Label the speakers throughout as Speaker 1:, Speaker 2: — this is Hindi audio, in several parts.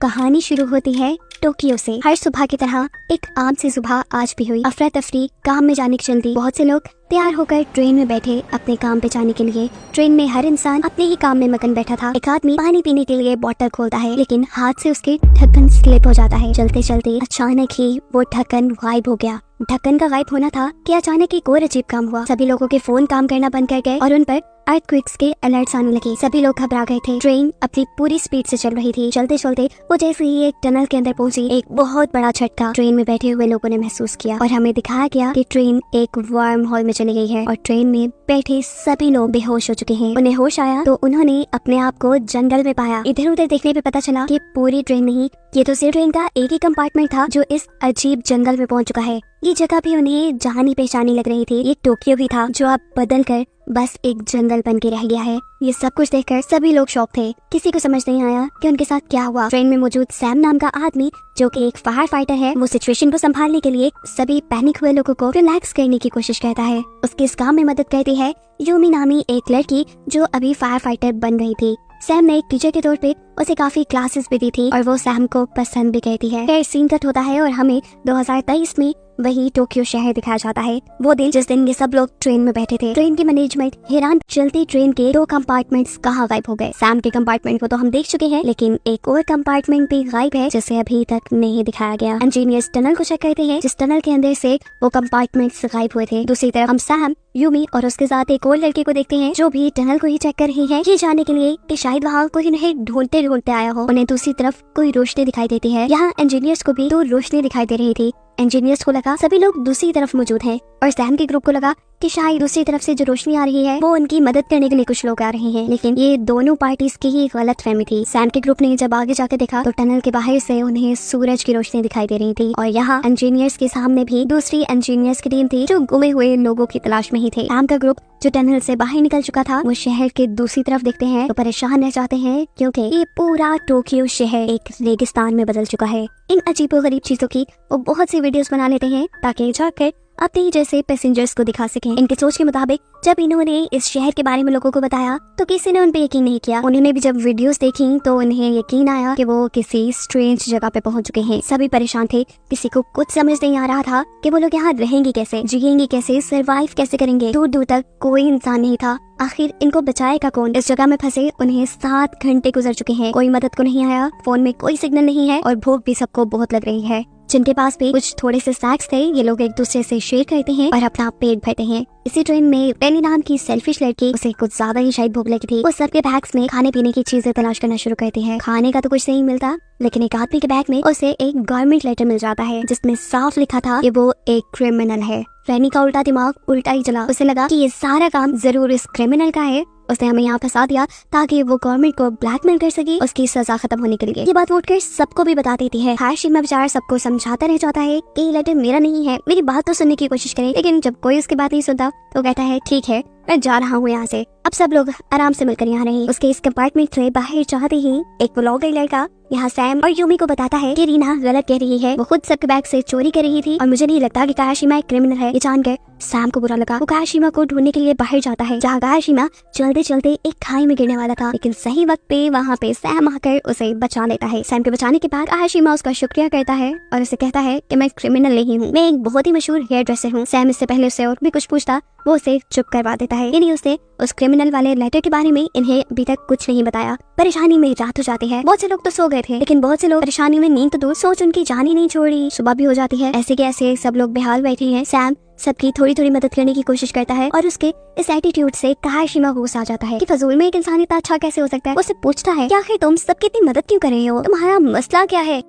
Speaker 1: कहानी शुरू होती है टोक्यो से। हर सुबह की तरह एक आम सी सुबह आज भी हुई। अफरा तफरी काम में जाने की चलती। बहुत से लोग तैयार होकर ट्रेन में बैठे अपने काम पे जाने के लिए। ट्रेन में हर इंसान अपने ही काम में मगन बैठा था। एक आदमी पानी पीने के लिए बोतल खोलता है, लेकिन हाथ से उसके ढक्कन स्लिप हो जाता है। चलते चलते अचानक ही वो ढक्कन गायब हो गया। ढक्कन का गायब होना था कि अचानक एक और अजीब काम हुआ। सभी लोगों के फोन काम करना बंद कर गए और उन पर अर्थक्वेक्स के अलर्ट्स आने लगे। सभी लोग घबरा गए थे। ट्रेन अपनी पूरी स्पीड से चल रही थी। चलते चलते वो जैसे ही एक टनल के अंदर पहुंची, एक बहुत बड़ा झटका ट्रेन में बैठे हुए लोगों ने महसूस किया और हमें दिखाया गया कि ट्रेन एक वर्म होल में चली गई है और ट्रेन में बैठे सभी लोग बेहोश हो चुके हैं। उन्हें होश आया तो उन्होंने अपने आप को जंगल में पाया। इधर उधर देखने पे पता चला कि पूरी ट्रेन नहीं, ये तो सिर्फ ट्रेन का एक ही कंपार्टमेंट था जो इस अजीब जंगल में पहुंच चुका है। ये जगह भी उन्हें जानी पहचानी लग रही थी। ये टोक्यो भी था जो अब बदल कर बस एक जंगल बन के रह गया है। ये सब कुछ देखकर सभी लोग शॉक थे। किसी को समझ नहीं आया कि उनके साथ क्या हुआ। ट्रेन में मौजूद सैम नाम का आदमी जो कि एक फायर फाइटर है, वो सिचुएशन को संभालने के लिए सभी पैनिक हुए लोगों को रिलैक्स करने की कोशिश करता है। उसके इस काम में मदद करती है यूमी नामी एक लड़की जो अभी फायर फाइटर बन गई थी। सैम ने एक टीचर के तौर पे उसे काफी क्लासेस भी दी थी और वो सैम को पसंद भी करती है। फिर सीन कट होता है और हमें 2023 में वही टोक्यो शहर दिखाया जाता है। वो दिन जिस दिन ये सब लोग ट्रेन में बैठे थे। ट्रेन की मैनेजमेंट हैरान, चलती ट्रेन के 2 कंपार्टमेंट्स कहाँ गायब हो गए। सैम के कंपार्टमेंट को तो हम देख चुके हैं, लेकिन एक और कंपार्टमेंट भी गायब है जिसे अभी तक नहीं दिखाया गया। इंजीनियर्स टनल को चेक करते हैं जिस टनल के अंदर से वो कंपार्टमेंट्स गायब हुए थे। दूसरी तरफ हम सैम, यूमी और उसके साथ एक और लड़की को देखते हैं जो भी टनल को ही चेक कर रही है, ये जानने के लिए कि शायद वहाँ कोई उन्हें ढूंढते ढूंढते आया हो। उन्हें दूसरी तरफ कोई रोशनी दिखाई देती है। यहाँ इंजीनियर्स को भी तो रोशनी दिखाई दे रही थी। इंजीनियर्स को लगा सभी लोग दूसरी तरफ मौजूद हैं और सैम के ग्रुप को लगा कि शायद दूसरी तरफ से जो रोशनी आ रही है वो उनकी मदद करने के लिए कुछ लोग आ रहे हैं, लेकिन ये दोनों पार्टीज की ही गलतफहमी थी। सैम के ग्रुप ने जब आगे जाकर देखा तो टनल के बाहर से उन्हें सूरज की रोशनी दिखाई दे रही थी और यहाँ इंजीनियर्स के सामने भी दूसरी इंजीनियर्स की टीम थी जो गुमे हुए लोगों की तलाश में ही थे। सैम का ग्रुप जो टनल से बाहर निकल चुका था वो शहर के दूसरी तरफ देखते हैं तो परेशान रह जाते हैं क्योंकि ये पूरा टोक्यो शहर एक रेगिस्तान में बदल चुका है। इन अजीबोगरीब चीजों की वो बहुत सी वीडियोस बना लेते हैं ताकि जाकर अपने जैसे पैसेंजर्स को दिखा सकें। इनके सोच के मुताबिक जब इन्होंने इस शहर के बारे में लोगों को बताया तो किसी ने उन पे यकीन नहीं किया। उन्होंने भी जब वीडियोस देखी तो उन्हें यकीन आया कि वो किसी स्ट्रेंज जगह पे पहुंच चुके हैं। सभी परेशान थे, किसी को कुछ समझ नहीं आ रहा था कि वो लोग यहाँ रहेंगे कैसे, जिएंगे कैसे, सरवाइव कैसे करेंगे। दूर दूर तक कोई इंसान नहीं था। आखिर इनको बचाएगा कौन? इस जगह में फंसे उन्हें 7 घंटे गुजर चुके हैं। कोई मदद को नहीं आया, फोन में कोई सिग्नल नहीं है और भूख भी सबको बहुत लग रही है। जिनके पास भी कुछ थोड़े से स्नैक्स थे ये लोग एक दूसरे से शेयर करते हैं और अपना पेट भरते हैं। इसी ट्रेन में पेनी नाम की सेल्फिश लड़की, उसे कुछ ज्यादा ही शायद भूख लगी थी। वो सबके बैग्स में खाने पीने की चीजें तलाश करना शुरू करती है। खाने का तो कुछ नहीं मिलता, लेकिन एक आदमी के बैग में उसे एक गवर्नमेंट लेटर मिल जाता है जिसमें साफ लिखा था कि वो एक क्रिमिनल है। रैनी का उल्टा दिमाग उल्टा ही चला। उसे लगा कि ये सारा काम जरूर इस क्रिमिनल का है। उसने हमें यहाँ फंसा दिया ताकि वो गवर्नमेंट को ब्लैकमेल कर सके उसकी सजा खत्म होने के लिए। ये बात उठकर सबको भी बता देती है। हाशिमा बेचारा सबको समझाता रह जाता है कि ये लेटर मेरा नहीं है, मेरी बात तो सुनने की कोशिश करें, लेकिन जब कोई उसकी बात नहीं सुनता तो कहता है ठीक है मैं जा रहा हूँ यहाँ से। अब सब लोग आराम से मिलकर यहाँ रहे। उसके इस कंपार्टमेंट से बाहर जाते ही एक व्लॉगर लड़का यहाँ सैम और यूमी को बताता है कि रीना गलत कह रही है, वो खुद सबके बैग से चोरी कर रही थी और मुझे नहीं लगता कि कायाशिमा एक क्रिमिनल है। ये जानकर सैम को बुरा लगा। वो कायाशिमा को ढूंढने के लिए बाहर जाता है जहाँ कायाशिमा चलते चलते एक खाई में गिरने वाला था, लेकिन सही वक्त पे वहाँ पे सैम आकर उसे बचा लेता है। सैम के बचाने के बाद कायाशिमा उसका शुक्रिया करता है और उसे कहता है कि मैं क्रिमिनल नहीं हूँ, मैं एक बहुत ही मशहूर हेयर ड्रेसर हूँ। सैम इससे पहले उससे और भी कुछ पूछता वो उसे चुप करवा देता है। यानी उसने उस क्रिमिनल वाले लेटर के बारे में इन्हें अभी तक कुछ नहीं बताया। परेशानी में रात हो जाती है। बहुत से लोग तो सो गए थे, लेकिन बहुत से लोग परेशानी में नींद तो दूर, सोच उनकी जान ही नहीं छोड़ी। सुबह भी हो जाती है। ऐसे के ऐसे सब लोग बेहाल बैठे हैं। सैम सबकी थोड़ी थोड़ी मदद करने की कोशिश करता है और उसके इस एटीट्यूड से कायाशिमा गुस्सा आ जाता है कि फजूल में एक इंसान इतना अच्छा कैसे हो सकता है। उससे पूछता है कि आखिर तुम सबकी इतनी मदद क्यों कर रहे हो, तुम्हारा मसला क्या है?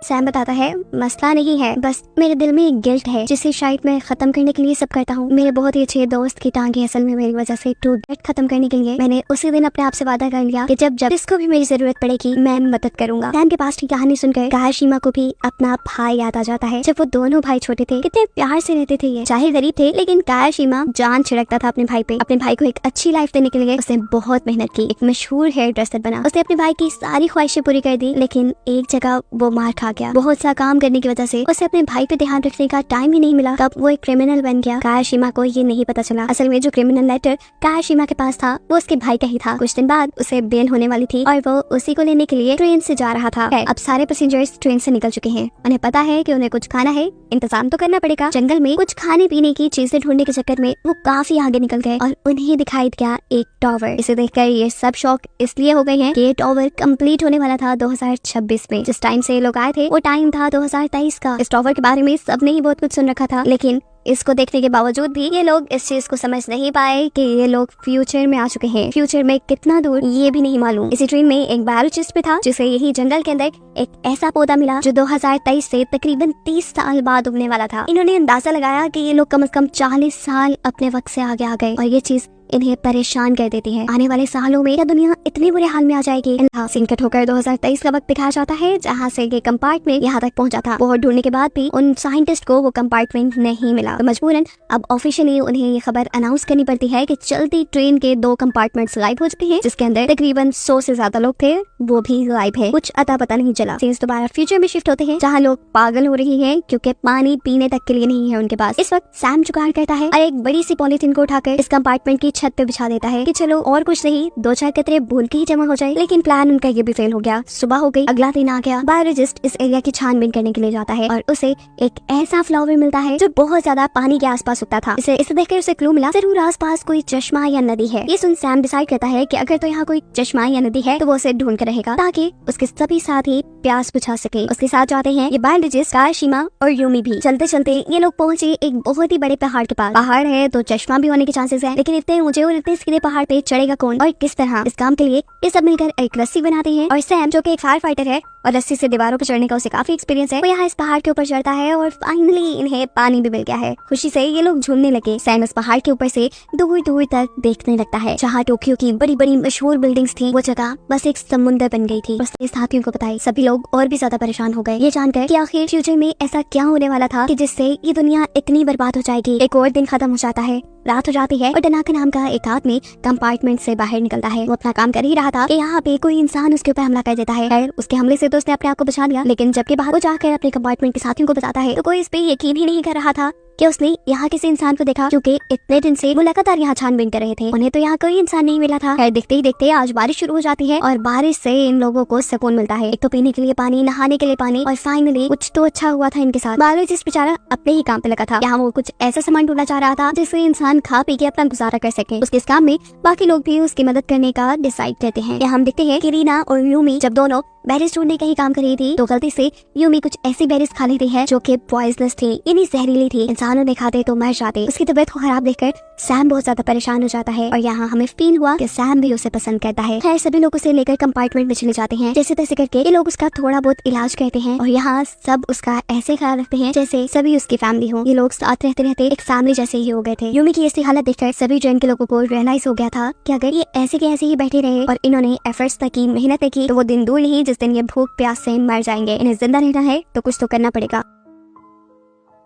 Speaker 1: सैम बताता है मसला नहीं है, बस मेरे दिल में एक गिल्ट है जिसे शायद मैं खत्म करने के लिए सब करता हूँ। मेरे बहुत ही अच्छे दोस्त की टांगे असल में मेरी वजह से टूट गई। खत्म करने के लिए मैंने उसी दिन अपने आप से वादा कर लिया कि जब जब इसको भी मेरी जरूरत पड़ेगी मैं मदद करूंगा। सैम के पास की कहानी सुनकर कायाशिमा को भी अपना भाई याद आ जाता है। जब वो दोनों भाई छोटे थे कितने प्यार से रहते थे। ये चाहे गरीब थे लेकिन कायाशिमा जान छिड़कता था अपने भाई पे। अपने भाई को एक अच्छी लाइफ देने के लिए उसने बहुत मेहनत की, एक मशहूर हेयर ड्रेसर बना। उसने अपने भाई की सारी ख्वाहिशें पूरी कर दी, लेकिन एक जगह वो मार खा भाग गया। बहुत सा काम करने की वजह से उसे अपने भाई पे ध्यान रखने का टाइम ही नहीं मिला। कब वो एक क्रिमिनल बन गया, कायाशिमा को ये नहीं पता चला। असल में जो क्रिमिनल लेटर कायाशिमा के पास था वो उसके भाई का ही था। कुछ दिन बाद उसे बेल होने वाली थी और वो उसी को लेने के लिए ट्रेन से जा रहा था। अब सारे पैसेंजर्स ट्रेन से निकल चुके हैं। उन्हें पता है कि उन्हें कुछ खाना है, इंतजाम तो करना पड़ेगा। जंगल में कुछ खाने पीने की चीजें ढूंढने के चक्कर में वो काफी आगे निकल गए और उन्हें दिखाई दिया एक टावर। इसे देखकर ये सब शौक इसलिए हो गए हैं कि ये टावर कंप्लीट होने वाला था 2026 में। जिस टाइम से ये लोग आए थे वो टाइम था 2023 का। इस टावर के बारे में सबने ही बहुत कुछ सुन रखा था, लेकिन इसको देखने के बावजूद भी ये लोग इस चीज को समझ नहीं पाए कि ये लोग फ्यूचर में आ चुके हैं। फ्यूचर में कितना दूर ये भी नहीं मालूम। इसी ट्रेन में एक बायोलॉजिस्ट भी था जिसे यही जंगल के अंदर एक ऐसा पौधा मिला जो 2023 से तकरीबन 30 साल बाद उगने वाला था। इन्होंने अंदाजा लगाया कि ये लोग कम से कम 40 साल अपने वक्त से आगे आ गए और ये चीज इन्हें परेशान कर देती है। आने वाले सालों में क्या दुनिया इतनी बुरे हाल में आ जाएगी? सिंकट होकर 2023 का वक्त दिखाया जाता है जहाँ से ये कंपार्टमेंट यहाँ तक पहुँचा था। बहुत ढूंढने के बाद भी उन साइंटिस्ट को वो कंपार्टमेंट नहीं मिला, तो मजबूरन अब ऑफिशियली उन्हें ये खबर अनाउंस करनी पड़ती है कि चलती ट्रेन के 2 कंपार्टमेंट्स गायब हो चुके हैं, जिसके अंदर तकरीबन 100 से ज्यादा लोग थे, वो भी गायब है। कुछ अता पता नहीं चला। सीन्स दोबारा फ्यूचर में शिफ्ट होते हैं जहाँ लोग पागल हो रही है क्योंकि पानी पीने तक के लिए नहीं है उनके पास। इस वक्त सैम जुगाड़ करता है और एक बड़ी सी पॉलिथीन को उठाकर इस कंपार्टमेंट की छत पे बिछा देता है कि चलो और कुछ नहीं, 2-4 कतरे भूल के ही जमा हो जाए। लेकिन प्लान उनका ये भी फेल हो गया। सुबह हो गई, अगला दिन आ गया। बायोलॉजिस्ट इस एरिया की छानबीन करने के लिए जाता है और उसे एक ऐसा फ्लावर मिलता है जो बहुत ज्यादा पानी के आसपास उगता था। इसे देखकर उसे क्लू मिला, जरूर आसपास कोई चश्मा या नदी है। ये सुन सैम डिसाइड करता है कि अगर तो यहाँ कोई चश्मा या नदी है तो वो उसे ढूंढ कर रहेगा ताकि उसके सभी साथी प्यास बुझा सके। उसके साथ जाते हैं ये बायोलॉजिस्ट कायाशिमा और यूमी भी। चलते चलते ये लोग पहुंचे एक बहुत ही बड़े पहाड़ के पास। पहाड़ है तो चश्मा भी होने के चांसेस है, लेकिन इतने ऊंचे और इतने सीधे पहाड़ पे चढ़ेगा कौन और किस तरह? इस काम के लिए ये सब मिलकर एक रस्सी बनाते हैं और सैम जो कि एक फायर फाइटर है और रस्सी से दीवारों पर चढ़ने का उसे काफी एक्सपीरियंस है, वो यहाँ इस पहाड़ के ऊपर चढ़ता है और फाइनली इन्हें पानी भी मिल गया है। खुशी से ये लोग झूमने लगे। सैम इस पहाड़ के ऊपर से दूर दूर तक देखने लगता है। जहाँ टोक्यो की बड़ी बड़ी मशहूर बिल्डिंग्स थी वो जगह बस एक समुंदर बन गई थी। उसने साथियों को बताई। सभी लोग और भी ज्यादा परेशान हो गए ये जानकर कि आखिर फ्यूचर में ऐसा क्या होने वाला था कि जिससे ये दुनिया इतनी बर्बाद हो जाएगी। एक और दिन खत्म हो जाता है, रात हो जाती है और टनाका नाम का एक आदमी कंपार्टमेंट से बाहर निकलता है। वो अपना काम कर ही रहा था कि यहाँ पे कोई इंसान उसके ऊपर हमला कर देता है। खैर उसके हमले से तो उसने अपने आप को बचा लिया, लेकिन जबकि बाहर वो जाकर अपने कंपार्टमेंट के साथियों को बताता है तो कोई इस पे यकीन ही नहीं कर रहा था कि उसने यहाँ किसी इंसान को देखा, क्योंकि इतने दिन से वो लगातार यहाँ छानबीन कर रहे थे। उन्हें तो यहाँ कोई इंसान नहीं मिला था। खैर देखते ही देखते आज बारिश शुरू हो जाती है और बारिश से इन लोगों को सुकून मिलता है। एक तो पीने के लिए पानी, नहाने के लिए पानी और फाइनली कुछ तो अच्छा हुआ था इनके साथ। बायोलॉजिस्ट बेचारा अपने ही काम पे लगा था। यहाँ वो कुछ ऐसा सामान ढूंढना चाह रहा था जिससे इंसान खा पी के अपना गुजारा कर सके। उसके इस काम में बाकी लोग भी उसकी मदद करने का डिसाइड करते हैं। यहाँ हम देखते हैं कि रीना और यूमी जब दोनों बेरीज ढूंढने का ही काम कर रही थी तो गलती से यूमी कुछ ऐसी बेरीज खा लेती है जो कि पॉइजनस थी, यानी जहरीली थी। इंसानों ने खाते तो मर जाते। उसकी तबीयत को खराब देखकर सैम बहुत ज्यादा परेशान हो जाता है और यहाँ हमें फील हुआ कि सैम भी उसे पसंद करता है। खैर सभी लोग उसे लेकर कंपार्टमेंट में चले जाते हैं। जैसे तैसे करके ये लोग उसका थोड़ा बहुत इलाज करते हैं और यहाँ सब उसका ऐसे ख्याल रखते हैं जैसे सभी उसकी फैमिली हो। ये लोग साथ रहते रहते एक फैमिली जैसे ही हो गए थे। यूमी की ऐसी हालत देखकर सभी ट्रेन के लोगों को रियलाइज हो गया था कि अगर ये ऐसे के ऐसे ही बैठे रहे और इन्होंने एफर्ट्स तक की, मेहनत की, तो वो दिन दूर नहीं जिस दिन ये भूख प्यास से मर जाएंगे। इन्हें जिंदा रहना है तो कुछ तो करना पड़ेगा।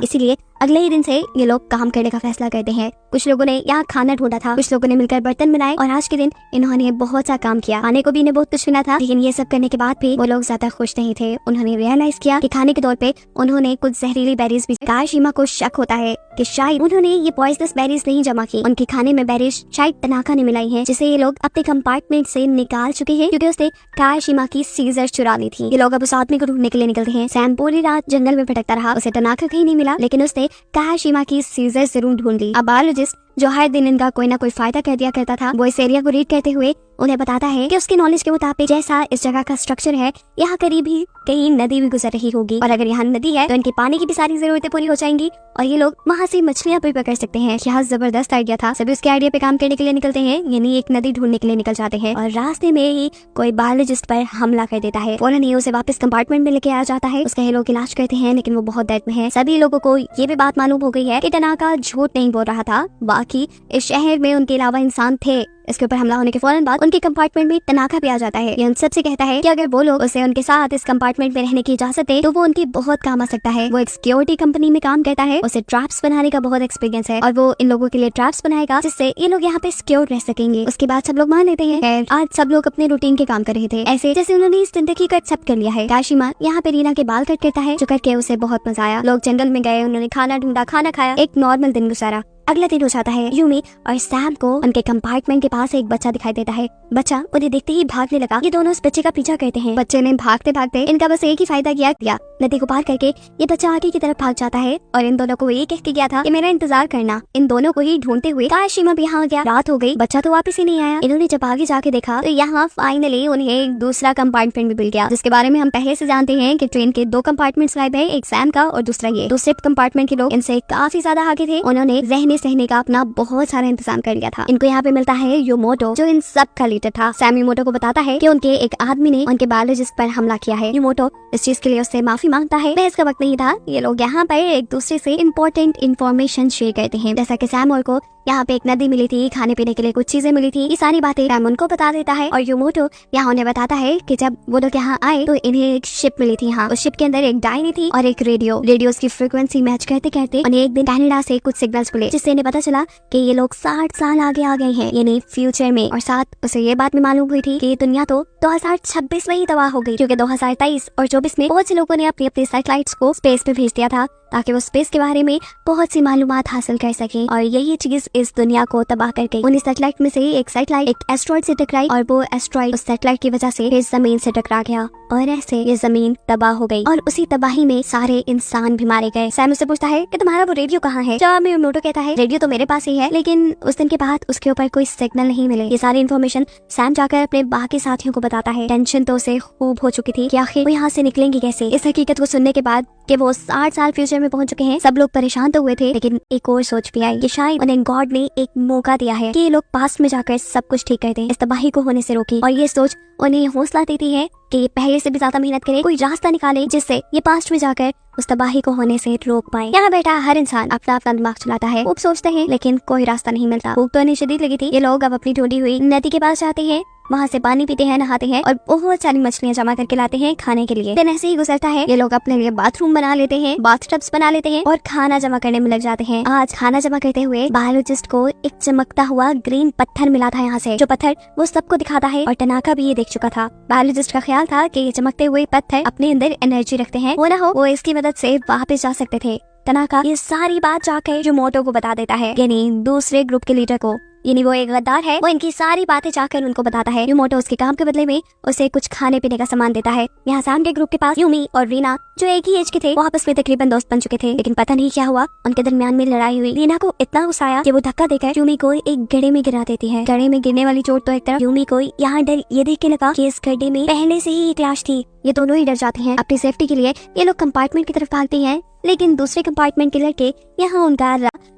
Speaker 1: इसीलिए अगले ही दिन से ये लोग काम करने का फैसला करते हैं। कुछ लोगों ने यहाँ खाना ढूंढा था, कुछ लोगों ने मिलकर बर्तन बनाए और आज के दिन इन्होंने बहुत सा काम किया। खाने को भी इन्हें बहुत कुछ मिला था, लेकिन ये सब करने के बाद भी वो लोग ज्यादा खुश नहीं थे। उन्होंने रियलाइज किया कि खाने के तौर पे उन्होंने कुछ जहरीली बेरीज भी। कायाशिमा को शक होता है कि शायद उन्होंने ये पॉइजनस बेरीज नहीं जमा की, उनके खाने में बेरीज शायद तनाका ने मिलाई है, जिसे ये लोग अपने कंपार्टमेंट से निकाल चुके हैं क्योंकि उसने कायाशिमा की सीजर चुरा ली थी। ये लोग अब उस आदमी को ढूंढने के लिए निकलते हैं। सैम पूरी रात जंगल में भटकता रहा, उसे तनाका कहीं नहीं मिला, लेकिन उसने कायाशिमा की सीजर जरूर ढूंढ ली। अब बायोलॉजिस्ट जो हर दिन इनका कोई ना कोई फायदा कर दिया करता था, वो इस एरिया को रीड करते हुए उन्हें बताता है कि उसके नॉलेज के मुताबिक जैसा इस जगह का स्ट्रक्चर है, यहाँ करीब ही कहीं नदी भी गुजर रही होगी और अगर यहाँ नदी है तो इनके पानी की भी सारी जरूरतें पूरी हो जाएंगी और ये लोग वहाँ से मछलियाँ भी पकड़ सकते हैं। क्या जबरदस्त आइडिया था। सभी उसके आइडिया पे काम करने के लिए निकलते हैं, यानी एक नदी ढूंढने के लिए निकल जाते हैं और रास्ते में ही कोई बायोलॉजिस्ट पर हमला कर देता है। फौरन ही उसे वापस कंपार्टमेंट में लेके आया जाता है। उसका ये लोग इलाज करते हैं, लेकिन वो बहुत दर्द में है। सभी लोगों को ये भी बात मालूम हो गई है कि तनाका झूठ नहीं बोल रहा था, बाकी इस शहर में उनके अलावा इंसान थे इसके ऊपर हमला होने के फौरन बाद उनके कंपार्टमेंट में तनाका भी आ जाता है। ये उन सबसे कहता है कि अगर वो लोग उसे उनके साथ इस कंपार्टमेंट में रहने की इजाजत दे तो वो उनकी बहुत काम आ सकता है। वो एक सिक्योरिटी कंपनी में काम करता है, उसे ट्रैप्स बनाने का बहुत एक्सपीरियंस है और वो इन लोगों के लिए ट्रैप्स बनाएगा जिससे ये लोग यहाँ पे सिक्योर रह सकेंगे। उसके बाद सब लोग मान लेते हैं। आज सब लोग अपने रूटीन के काम कर रहे थे, ऐसे जैसे उन्होंने इस जिंदगी को एक्सेप्ट कर लिया है। काशिमा यहाँ पे रीना के बाल कट करता है, जो करके उसे बहुत मजा आया। लोग जंगल में गए, उन्होंने खाना ढूंढा, खाना खाया, एक नॉर्मल दिन गुजारा। अगला दिन हो जाता है। यूमी और सैम को उनके कंपार्टमेंट के पास एक बच्चा दिखाई देता है। बच्चा उन्हें देखते ही भागने लगा। ये दोनों उस बच्चे का पीछा करते हैं। बच्चे ने भागते भागते इनका बस एक ही फायदा किया। नदी को पार करके ये बच्चा आगे की तरफ भाग जाता है और इन दोनों को ये कह के गया था कि मेरा इंतजार करना। इन दोनों को ही ढूंढते हुए काशिमा भी यहाँ गया। रात हो गई, बच्चा तो वापस ही नहीं आया। इन्होंने जब आगे जाके देखा तो यहाँ फाइनली उन्हें एक दूसरा कंपार्टमेंट भी मिल गया, जिसके बारे में हम पहले से जानते हैं कि ट्रेन के 2 कंपार्टमेंट्स गायब है, एक सैम का और दूसरा ये। दूसरे कंपार्टमेंट के लोग इनसे काफी ज्यादा आगे थे। उन्होंने रहने सहने का अपना बहुत सारा इंतजाम कर लिया था। इनको यहाँ पे मिलता है यूमोटो, जो इन सब का लीडर था। सैम यूमोटो को बताता है कि उनके एक आदमी ने उनके बायोलॉजिस्ट पर हमला किया है। यूमोटो इस चीज के लिए उससे माफी मांगता है। बहस का वक्त नहीं था। ये लोग यहाँ पर एक दूसरे से इम्पोर्टेंट इन्फॉर्मेशन शेयर करते हैं, जैसा कि सैम और को यहाँ पे एक नदी मिली थी, खाने पीने के लिए कुछ चीजें मिली थी। ये सारी बातें सैम उनको बता देता है और यूमोटो यहाँ उन्हें बताता है कि जब वो लोग यहाँ आए तो इन्हें एक शिप मिली थी। हाँ, उस शिप के अंदर एक डायरी थी और एक रेडियो की फ्रीक्वेंसी मैच करते करते उन्हें एक दिन कनाडा से कुछ सिग्नल्स मिले, जिससे इन्हें पता चला कि ये लोग 60 साल आगे आ गए हैं, यानी फ्यूचर में। और साथ उसे ये बात भी मालूम हुई थी कि दुनिया तो 2026 में ही तबाह हो गई, क्योंकि 2023 और 24 में बहुत से लोगों ने अपनी अपनी सैटेलाइट्स को स्पेस पे भेज दिया था ताकि वो स्पेस के बारे में बहुत सी मालूमात हासिल कर सकें। और यही चीज इस दुनिया को तबाह कर गई। उन सैटेलाइट में से एक सैटेलाइट एक एस्ट्रॉइड से टकराई और वो एस्ट्रॉइड उस सैटेलाइट की वजह से फिर जमीन से टकरा गया और ऐसे ये जमीन तबाह हो गई और उसी तबाही में सारे इंसान भी मारे गए। सैम उससे पूछता है कि तुम्हारा वो रेडियो कहाँ है? जवाब में यूमोटो कहता है रेडियो तो मेरे पास ही है, लेकिन उस दिन के बाद उसके ऊपर कोई सिग्नल नहीं मिले। ये सारी इन्फॉर्मेशन सैम जाकर अपने बाकी साथियों को बताता है। टेंशन तो उसे खूब हो चुकी थी कि आखिर वो यहाँ से निकलेंगे कैसे। इस हकीकत को सुनने के बाद कि वो 60 साल फ्यूचर में पहुंच चुके हैं, सब लोग परेशान तो हुए थे, लेकिन एक और सोच भी आई कि शायद उन्हें गॉड ने एक मौका दिया है कि ये लोग पास्ट में जाकर सब कुछ ठीक कर दें, इस तबाही को होने से रोकें। और ये सोच उन्हें हौसला देती है कि ये पहले से भी ज्यादा मेहनत करे, कोई रास्ता निकाले जिससे ये पास्ट में जाकर उस तबाही को होने से रोक पाए। यहाँ बैठा हर इंसान अपना अपना दिमाग चलाता है, खूब सोचते हैं, लेकिन कोई रास्ता नहीं मिलता। भूख तो इन्हें शदीद लगी थी। ये लोग अब अपनी ढूंढी हुई नदी के पास जाते हैं, वहाँ से पानी पीते हैं, नहाते हैं और बहुत सारी मछलियाँ जमा करके लाते हैं खाने के लिए। दिन ऐसे ही गुजरता है। ये लोग अपने लिए बाथरूम बना लेते हैं, बाथटब्स बना लेते हैं और खाना जमा करने में लग जाते हैं। आज खाना जमा करते हुए बायोलॉजिस्ट को एक चमकता हुआ ग्रीन पत्थर मिला था यहाँ से, जो पत्थर वो सबको दिखाता है और तनाका भी ये देख चुका था। बायोलॉजिस्ट का ख्याल था कि ये चमकते हुए पत्थर अपने अंदर एनर्जी रखते हैं, वो ना हो वो इसकी मदद से वापस जा सकते थे। तनाका ये सारी बात जाकर यूमोटो को बता देता है, यानी दूसरे ग्रुप के लीडर को, यानी वो एक गद्दार है। वो इनकी सारी बातें जाकर उनको बताता है। यूमोटो उसके काम के बदले में उसे कुछ खाने पीने का सामान देता है। यहाँ सैम के ग्रुप के पास यूमी और रीना, जो एक ही एज के थे, वो आपस में तकरीबन दोस्त बन चुके थे, लेकिन पता नहीं क्या हुआ, उनके दरमियान में लड़ाई हुई। रीना को इतना गुस्सा आया कि वो धक्का देकर यूमी को एक गड्ढे में गिरा देती है। गड्ढे में गिरने वाली चोट तो एक तरफ, यूमी को यहाँ डर ये देख के लगा कि इस गड्ढे में पहले से ही एक लाश थी। ये दोनों ही डर जाते हैं। अपनी सेफ्टी के लिए ये लोग कंपार्टमेंट की तरफ भागते हैं, लेकिन दूसरे कंपार्टमेंट के लड़के यहाँ उनका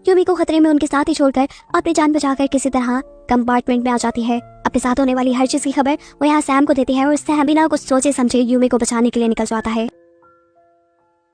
Speaker 1: यूमी को खतरे में उनके साथ ही छोड़कर अपनी जान बचाकर किसी तरह कंपार्टमेंट में आ जाती है। अपने साथ होने वाली हर चीज की खबर वो यहाँ सैम को देती है और सैम बिना कुछ सोचे समझे यूमी को बचाने के लिए निकल जाता है।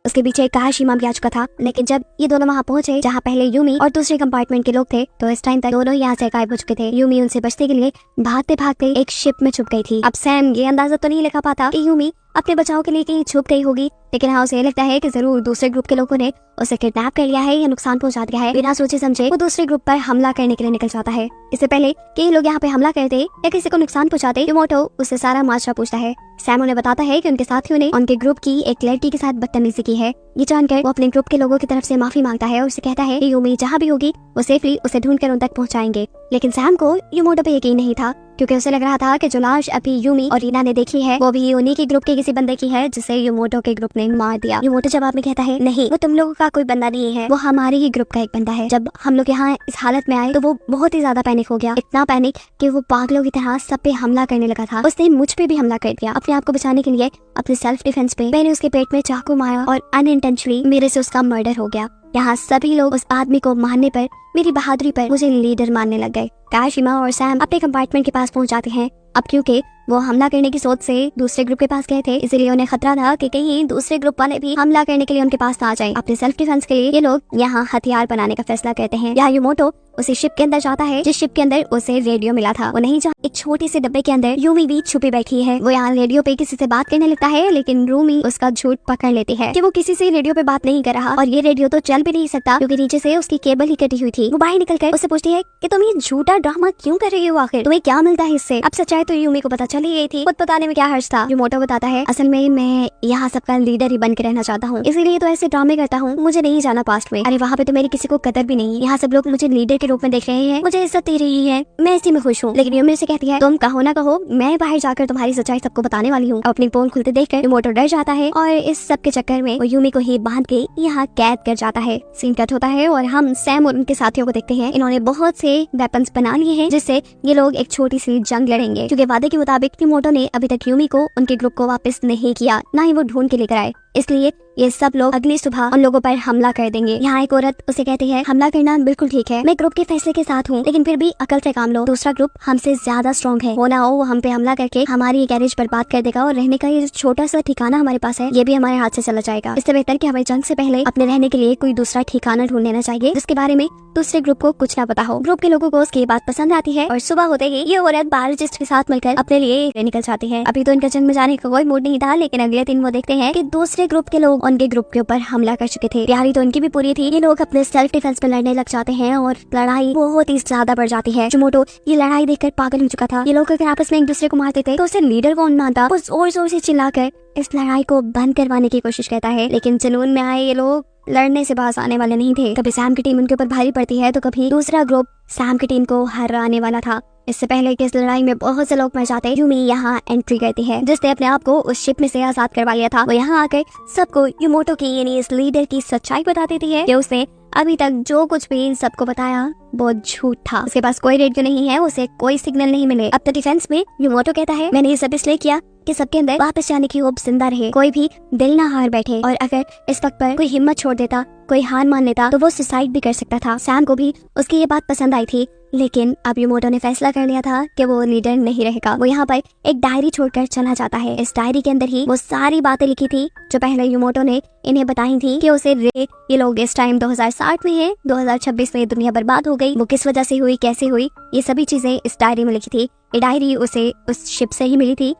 Speaker 1: उसके पीछे एक काशिमा भी आ चुका था, लेकिन जब ये दोनों वहाँ पहुंचे जहाँ पहले यूमी और दूसरे कंपार्टमेंट के लोग थे, तो इस टाइम तक दोनों यहाँ से गायब हो चुके थे। यूमी उनसे बचने के लिए भागते भागते एक शिप में छुप गई थी। अब सैम ये अंदाजा तो नहीं लगा पाता कि यूमी अपने बचाव के लिए कहीं छुप गई होगी, लेकिन हाँ उसे लगता है कि जरूर दूसरे ग्रुप के लोगों ने उसे किडनैप कर लिया है या नुकसान पहुंचा दिया है। बिना सोचे समझे वो दूसरे ग्रुप पर हमला करने के लिए निकल जाता है। इससे पहले कि ये लोग यहाँ पे हमला करते या किसी को नुकसान पहुंचाते, यूमोटो उससे सारा माजरा पूछता है। सैम उन्हें बताता है कि उनके साथियों ने उनके ग्रुप की एक लड़की के साथ बदतमीजी की है। ये जानकर वो अपने ग्रुप के लोगों की तरफ से माफी मांगता है और उसे कहता है कि यूमी जहाँ भी होगी वो सेफली उसे ढूंढकर उन तक पहुँचाएंगे। लेकिन सैम को यूमोटो पे यकीन नहीं था, क्योंकि उसे लग रहा था कि जो लाश अभी यूमी और रीना ने देखी है वो भी उन्हीं के ग्रुप के किसी बंदे की है जिसे यूमोटो के ग्रुप ने मार दिया। यूमोटो जवाब में कहता है नहीं, वो तुम लोगों का कोई बंदा नहीं है, वो हमारे ही ग्रुप का एक बंदा है। जब हम लोग यहाँ इस हालत में आए तो वो बहुत ही ज्यादा पैनिक हो गया, इतना पैनिक कि वो पागलों की तरह सब पे हमला करने लगा था। उसने मुझ पे भी हमला कर दिया। अपने आप को बचाने के लिए, अपने सेल्फ डिफेंस पे मैंने उसके पेट में चाकू मारा और अनइंटेंशनली मेरे से उसका मर्डर हो गया। यहाँ सभी लोग उस आदमी को मारने पर, मेरी बहादुरी पर मुझे लीडर मानने लग गए। काशिमा और सैम अपने कंपार्टमेंट के पास पहुंच जाते हैं। अब क्योंकि वो हमला करने की सोच से दूसरे ग्रुप के पास गए थे, इसलिए उन्हें खतरा था कि कहीं दूसरे ग्रुप वाले भी हमला करने के लिए उनके पास ना आ जाएं। अपने सेल्फ डिफेंस के लिए ये लोग यहाँ हथियार बनाने का फैसला करते हैं। यहाँ यूमोटो उसी शिप के अंदर जाता है जिस शिप के अंदर उसे रेडियो मिला था। वो नहीं जहाँ एक छोटे से डब्बे के अंदर यूमी भी छुपी बैठी है। वो यहाँ रेडियो पे किसी से बात करने लगता है, लेकिन रूमी उसका झूठ पकड़ लेती है कि वो किसी से रेडियो पे बात नहीं कर रहा और ये रेडियो तो चल भी नहीं सकता क्योंकि नीचे से उसकी केबल ही कटी हुई थी। वो बाहर निकलकर उससे पूछती है कि तुम ये झूठा ड्रामा क्यों कर रही हो, आखिर तुम्हें क्या मिलता है इससे। अब सच्चाई तो यूमी को पता चल ही गई थी, खुद बताने में क्या हर्ज था। योमोटो बताता है असल में मैं यहाँ सबका लीडर ही बन के रहना चाहता हूँ, इसीलिए तो ऐसे ड्रामे करता हूँ, मुझे नहीं जाना पास्ट में। अरे वहाँ पे तो मेरी किसी को कदर भी नहीं, यहाँ सब लोग मुझे लीडर के रूप में देख रहे हैं, मुझे इज्जत दे रही है, मैं इसी में खुश हूँ। लेकिन यूमी से कहती है तुम कहो ना कहो मैं बाहर जाकर तुम्हारी सच्चाई सबको बताने वाली हूँ। अपनी पोल खुलते देखकर योमोटो डर जाता है और इस सब के चक्कर में वो यूमी को ही बांध के यहाँ कैद कर जाता है। सीन कट होता है और हम सैम और उनके साथियों को देखते हैं। इन्होंने बहुत से वेपन्स बना लिए हैं जिससे ये लोग एक छोटी सी जंग लड़ेंगे, क्योंकि वादे के मुताबिक योमोटो ने अभी तक यूमी को उनके ग्रुप को वापस नहीं किया, ना ही वो ढूंढ के लेकर आए, इसलिए ये सब लोग अगली सुबह उन लोगों पर हमला कर देंगे। यहाँ एक औरत उसे कहती है हमला करना बिल्कुल ठीक है, मैं ग्रुप के फैसले के साथ हूँ, लेकिन फिर भी अकल से काम लो, दूसरा ग्रुप हमसे ज्यादा स्ट्रॉन्ग है, वो ना हो वो हम पे हमला करके हमारी गैरेज बर्बाद कर देगा और रहने का ये छोटा सा ठिकाना हमारे पास है ये भी हमारे हाथ से चला जाएगा। इससे बेहतर कि हमें जंग से पहले अपने रहने के लिए कोई दूसरा ठिकाना ढूंढ लेना चाहिए जिसके बारे में दूसरे ग्रुप को कुछ ना पता हो। ग्रुप के लोगों को उसकी बात पसंद आती है और सुबह होते ही ये औरत बायोलॉजिस्ट के साथ मिलकर अपने लिए निकल जाती है। अभी तो इनका जंग में जाने का कोई मूड नहीं था, लेकिन अगले दिन वो देखते हैं कि दूसरे ग्रुप के लोग उनके ग्रुप के ऊपर हमला कर चुके थे। तैयारी तो इनकी भी पूरी थी, ये लोग अपने सेल्फ डिफेंस में लड़ने लग जाते हैं और लड़ाई बहुत ही ज्यादा बढ़ जाती है। योमोटो ये लड़ाई देखकर पागल हो चुका था। ये लोग अगर आपस में एक दूसरे को मारते थे तो उसे लीडर कौन मानता। वो जोर जोर से चिल्लाकर इस लड़ाई को बंद करवाने की कोशिश करता है, लेकिन जुनून में आए ये लोग लड़ने से बाज आने वाले नहीं थे। कभी सैम की टीम उनके ऊपर भारी पड़ती है तो कभी दूसरा ग्रुप सैम की टीम को हराने वाला था। इससे पहले कि इस लड़ाई में बहुत से लोग मर जाते, यूमी यहाँ एंट्री करती है जिसने अपने आप को उस शिप में से आजाद करवा लिया था। वो यहाँ आकर सबको योमोटो की यानी इस लीडर की सच्चाई बता देती है कि उसने अभी तक जो कुछ भी इन सबको बताया वो झूठ था। उसके पास कोई रेडियो नहीं है, उसे कोई सिग्नल नहीं मिले। अब तो डिफेंस में योमोटो कहता है मैंने ये सब इसलिए किया कि सबके अंदर वापस जाने की होप जिंदा रहे, कोई भी दिल ना हार बैठे, और अगर इस वक्त पर कोई हिम्मत छोड़ देता, कोई हार मान लेता तो वो सुसाइड भी कर सकता था। सैम को भी उसकी ये बात पसंद आई थी, लेकिन अब योमोटो ने फैसला कर लिया था कि वो लीडर नहीं रहेगा। वो यहाँ पर एक डायरी छोड़कर चला जाता है। इस डायरी के अंदर ही वो सारी बातें लिखी थी जो पहले योमोटो ने इन्हें बताई थी कि उसे ये लोग इस टाइम 2060 में है, 2026 में दुनिया बर्बाद हो गई, वो किस वजह से हुई, कैसे हुई, ये सभी चीजें इस डायरी में लिखी थी। ये डायरी उसे उस शिप से ही मिली थी।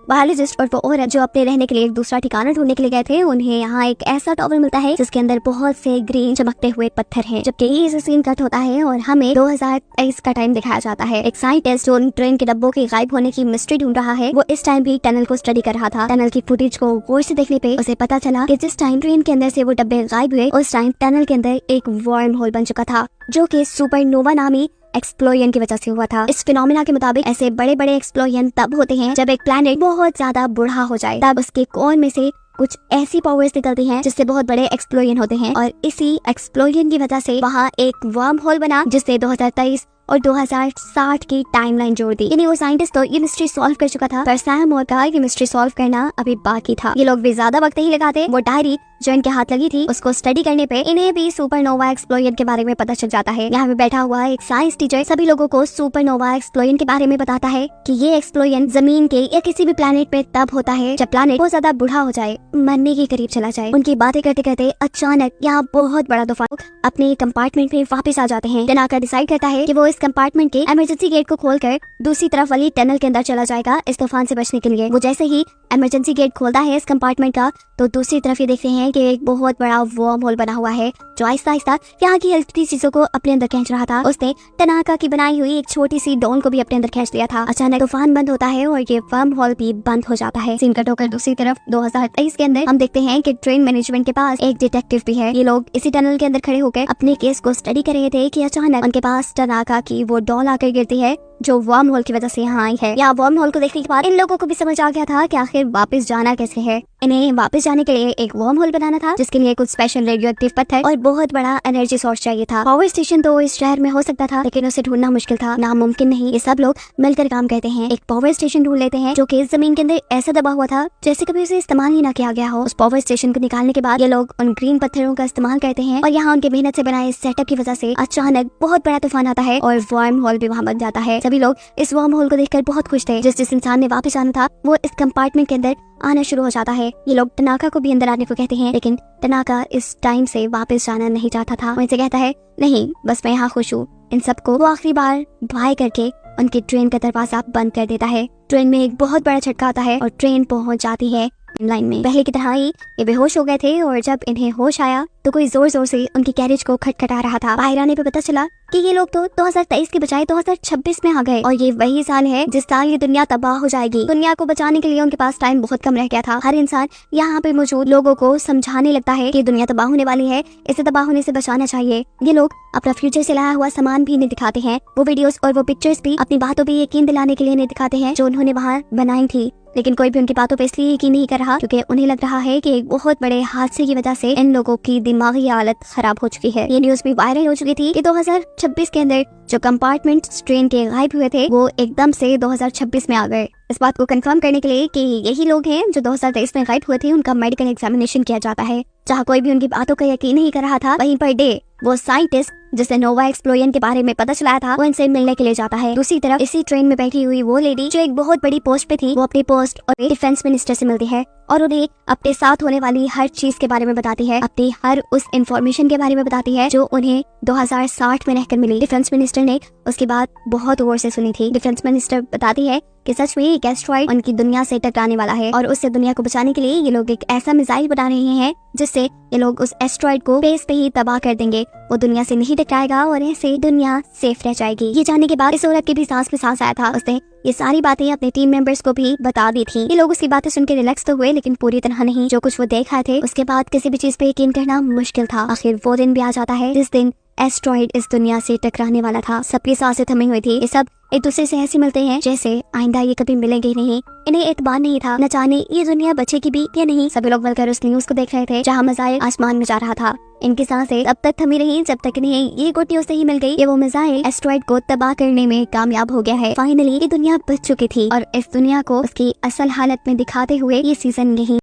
Speaker 1: बायोलॉजिस्ट और वो औरत जो अपने रहने के लिए एक दूसरा ठिकाना ढूंढने के लिए गए थे, उन्हें यहाँ एक ऐसा टॉवल मिलता है जिसके अंदर बहुत से ग्रीन चमकते हुए पत्थर हैं। जबकि ये सीन कट होता है और हमें 2023 का टाइम दिखाया जाता है। एक साइंटिस्ट जो ट्रेन के डब्बों के गायब होने की मिस्ट्री ढूंढ रहा है, वो इस टाइम भी टनल को स्टडी कर रहा था। टनल की फुटेज को गौर से देखने पे उसे पता चला कि जिस टाइम ट्रेन के अंदर से वो डब्बे गायब हुए उस टाइम टनल के अंदर एक वर्म होल बन चुका था जो कि सुपरनोवा नामी एक्सप्लोजन की वजह से हुआ था। इस फिनोमेना के मुताबिक ऐसे बड़े बड़े एक्सप्लोजन तब होते हैं जब एक प्लैनेट बहुत ज्यादा बूढ़ा हो जाए, तब उसके कोर में से कुछ ऐसी पावर्स निकलती हैं जिससे बहुत बड़े एक्सप्लोजन होते हैं, और इसी एक्सप्लोजन की वजह से वहाँ एक वर्म होल बना जिससे 2023 और 2060 की टाइमलाइन जोड़ दी। यानी वो साइंटिस्ट तो ये मिस्ट्री सॉल्व कर चुका था, पर सैम और का ये मिस्ट्री सॉल्व करना अभी बाकी था। ये लोग भी ज्यादा वक्त ही लगाते, वो डायरी जो इनके हाथ लगी थी उसको स्टडी करने पे इन्हें भी सुपरनोवा एक्सप्लोजन के बारे में पता चल जाता है। यहाँ पे बैठा हुआ एक साइंस टीचर सभी लोगों को सुपरनोवा एक्सप्लोजन के बारे में बताता है कि ये एक्सप्लोजन जमीन के या किसी भी प्लैनेट पे तब होता है जब प्लैनेट बहुत ज्यादा बूढ़ा हो जाए, मरने के करीब चला जाए। उनकी बातें करते करते अचानक यहाँ बहुत बड़ा तूफान अपने कंपार्टमेंट में वापस आ जाते हैं। टनाका डिसाइड करता है कि वो इस कंपार्टमेंट के इमरजेंसी गेट को खोलकर दूसरी तरफ वाली टनल के अंदर चला जाएगा इस तूफान से बचने के लिए। वो जैसे ही इमरजेंसी गेट खोलता है इस कंपार्टमेंट का, तो दूसरी तरफ ये देखते हैं कि एक बहुत बड़ा वर्म होल बना हुआ है जो आहिस्ता आहिस्ता यहाँ की हेल्थी चीजों को अपने अंदर खींच रहा था। उसने टनाका की बनाई हुई एक छोटी सी डॉल को भी अपने अंदर खींच लिया था। अचानक तूफान बंद होता है और ये वर्म होल भी बंद हो जाता है। सीन कट होकर दूसरी तरफ 2023 के अंदर हम देखते हैं कि ट्रेन मैनेजमेंट के पास एक डिटेक्टिव भी है। ये लोग इसी टनल के अंदर खड़े होकर अपने केस को स्टडी कर रहे थे कि अचानक उनके पास टनाका की वो डॉल आकर गिरती है जो वर्म होल की वजह से यहाँ आई है। यहाँ वर्म होल को देखने के बाद इन लोगों को भी समझ आ गया था कि आखिर वापस जाना कैसे है। इन्हें वापस जाने के लिए एक वर्म होल बनाना था जिसके लिए कुछ स्पेशल रेडियो एक्टिव पत्थर और बहुत बड़ा एनर्जी सोर्स चाहिए था। पावर स्टेशन तो इस शहर में हो सकता था, लेकिन उसे ढूंढना मुश्किल था, नामुमकिन नहीं। ये सब लोग मिलकर काम करते हैं, एक पावर स्टेशन ढूंढ लेते हैं जो कि जमीन के अंदर ऐसा दबा हुआ था जैसे कभी उसे इस्तेमाल ही ना किया गया हो। उस पावर स्टेशन को निकालने के बाद ये लोग उन ग्रीन पत्थरों का इस्तेमाल करते हैं और यहाँ उनके मेहनत से बनाए सेटअप की वजह से अचानक बहुत बड़ा तूफान आता है और वर्म होल भी वहाँ बन जाता है। सभी लोग इस वर्म होल को देखकर बहुत खुश थे। जिस इंसान ने वापस आना था वो इस कंपार्टमेंट के अंदर आना शुरू हो जाता है। ये लोग तनाका को भी अंदर आने को कहते हैं, लेकिन तनाका इस टाइम से वापस जाना नहीं चाहता था। वो इनसे कहता है नहीं, बस मैं यहाँ खुश हूँ। इन सबको वो आखिरी बार बाय करके उनकी ट्रेन का दरवाजा बंद कर देता है। ट्रेन में एक बहुत बड़ा झटका आता है और ट्रेन पहुंच जाती है लाइन में। पहले की तरह ही ये बेहोश हो गए थे और जब इन्हें होश आया तो कोई जोर जोर से उनकी कैरेज को खटखटा रहा था। बाहर आने पे पता चला कि ये लोग तो 2023 के बजाय 2026 में आ गए और ये वही साल है जिस साल ये दुनिया तबाह हो जाएगी। दुनिया को बचाने के लिए उनके पास टाइम बहुत कम रह गया था। हर इंसान यहाँ पे मौजूद लोगों को समझाने लगता है कि दुनिया तबाह होने वाली है, इसे तबाह होने से बचाना चाहिए। ये लोग अपना फ्यूचर से लाया हुआ सामान भी नहीं दिखाते हैं। वो वीडियोस और वो पिक्चर्स भी अपनी बातों पे यकीन दिलाने के लिए नहीं दिखाते हैं जो उन्होंने वहाँ बनाई थी। लेकिन कोई भी उनकी बातों पे इसलिए यकीन नहीं कर रहा क्योंकि उन्हें लग रहा है कि एक बहुत बड़े हादसे की वजह से इन लोगों की दिमागी हालत खराब हो चुकी है। ये न्यूज भी वायरल हो चुकी थी कि 2026 के अंदर जो कंपार्टमेंट ट्रेन के गायब हुए थे वो एकदम से 2026 में आ गए। इस बात को कंफर्म करने के लिए कि यही लोग हैं जो 2023 में गायब हुए थे, उनका मेडिकल एग्जामिनेशन किया जाता है। जहाँ कोई भी उनकी बातों का यकीन नहीं कर रहा था, वहीं पर डे वो साइंटिस्ट जिसे नोवा एक्सप्लोजन के बारे में पता चलाया था वो इनसे मिलने के लिए जाता है। दूसरी तरफ इसी ट्रेन में बैठी हुई वो लेडी जो एक बहुत बड़ी पोस्ट पे थी, वो अपनी पोस्ट और डिफेंस मिनिस्टर से मिलती है और उन्हें अपने साथ होने वाली हर चीज के बारे में बताती है, अपनी हर उस इंफॉर्मेशन के बारे में बताती है जो उन्हें 2060 में रहकर मिली। डिफेंस मिनिस्टर ने उसकी बात बहुत गौर से सुनी थी। डिफेंस मिनिस्टर बताती है कि सच में एक एस्ट्रॉइड उनकी दुनिया से टकराने वाला है और उससे दुनिया को बचाने के लिए ये लोग एक ऐसा मिसाइल बना रहे हैं जिससे ये लोग उस एस्ट्रॉइड को स्पेस पे ही तबाह कर देंगे। वो दुनिया से नहीं टकराएगा और ऐसे दुनिया सेफ रह जाएगी। ये जानने के बाद इस औरत की भी सांस में सांस आया था। उसने ये सारी बातें अपने टीम मेंबर्स को भी बता दी थी। ये लोग उसकी बातें सुन के रिलैक्स तो हुए, लेकिन पूरी तरह नहीं। जो कुछ वो देख रहे थे उसके बाद किसी भी चीज पे यकीन करना मुश्किल था। आखिर वो दिन भी आ जाता है जिस दिन एस्ट्रॉइड इस दुनिया से टकराने वाला था। सबकी सांसें थमी हुई थी। ये सब एक दूसरे से ऐसे मिलते हैं जैसे आइंदा ये कभी मिलेंगे ही नहीं। इन्हें एतबार नहीं था, न जाने ये दुनिया बचेगी भी या नहीं। सभी लोग मिलकर उस न्यूज को देख रहे थे जहाँ मिसाइल आसमान में जा रहा था। इनकी सांसें तब तक थमी रही जब तक इन्हें ये गुड न्यूज नहीं मिल गई कि वो मिसाइल एस्ट्रॉइड को तबाह करने में कामयाब हो गया है। फाइनली ये दुनिया बच चुकी थी और इस दुनिया को उसकी असल हालत में दिखाते हुए ये सीजन यहीं